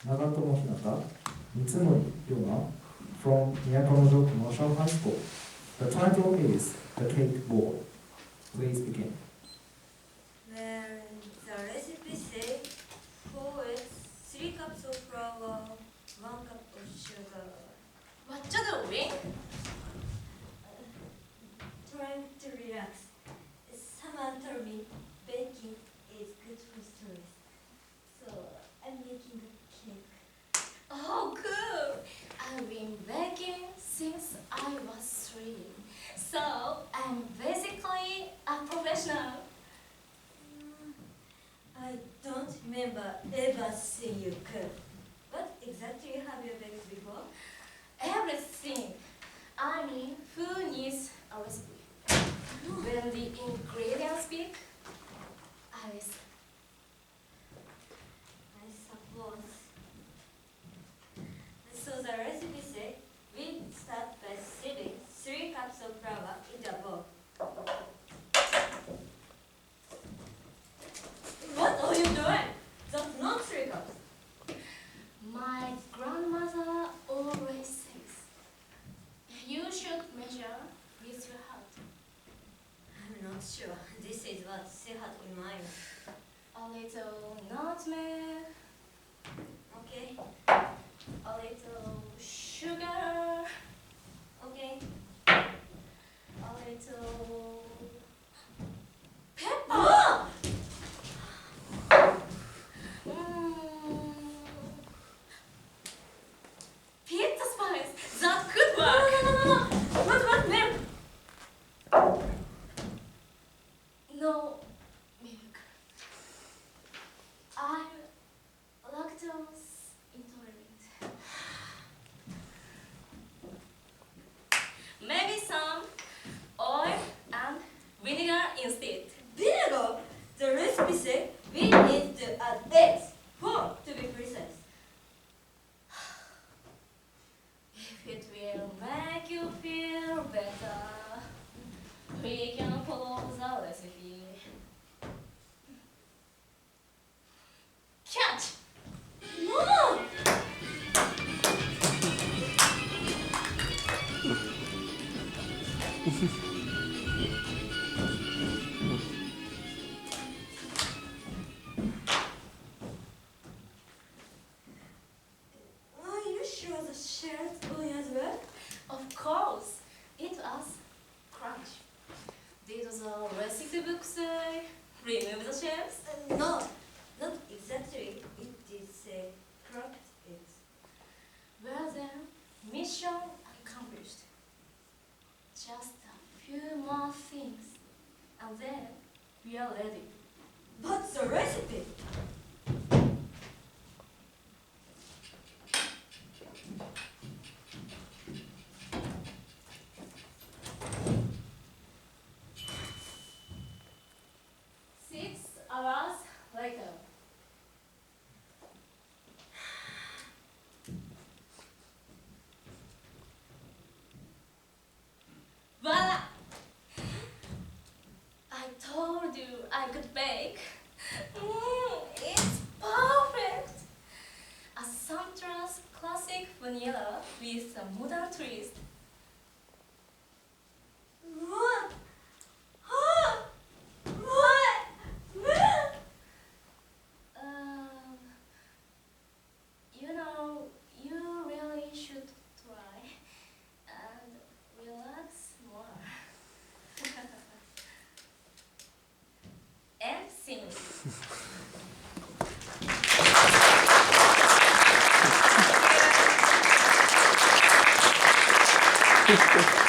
長友ひなた、三森Yuna from Miyako Commercial High School. The title is The Cake Bowl. Please begin. Well, the recipe says 4 eggs, 3 cups of flour, 1 cup of sugar. Whatcha doing? Trying to relax. Someone told me baking is good for stress. So I'm making a cake. Oh, cool! I've been baking since I was 3, so I'm basically a professional. I don't remember ever seeing you cook. What exactly have you baked before? Everything. I mean, who needs a recipe? When the ingredients speak, I listen. I suppose. So the recipe says we start by sieving 3 cups of flour into a bowl. What are you doing? That's not 3 cups. My grandmother always says, you should measure with your heart. I'm not sure. This is what she had in mind. A little nutmeg, Okay, a little sugar, okay. a little pepper. Ah! Pizza spice. That could work. No. What milk? No milk. I'm lactose intolerant. Maybe some oil and vinegar instead. Vinegar? The recipe says we need to add eggs. 4 to be precise. If it will make you feel better, we can follow the recipe. Catch! No! Are you sure the shell's going as well? Of course, it was crunch. Did the recipe book say remove the shells? No, not exactly. It did say cracked eggs. Well then, mission accomplished. Just a few more things, and then we are ready. But the recipe! Six hours later. Voila! I told you I could bake. It's perfect! A sumptuous classic vanilla with a modern twist. What? Ah! What? You know, you really should try and relax more. And sing. Thank you.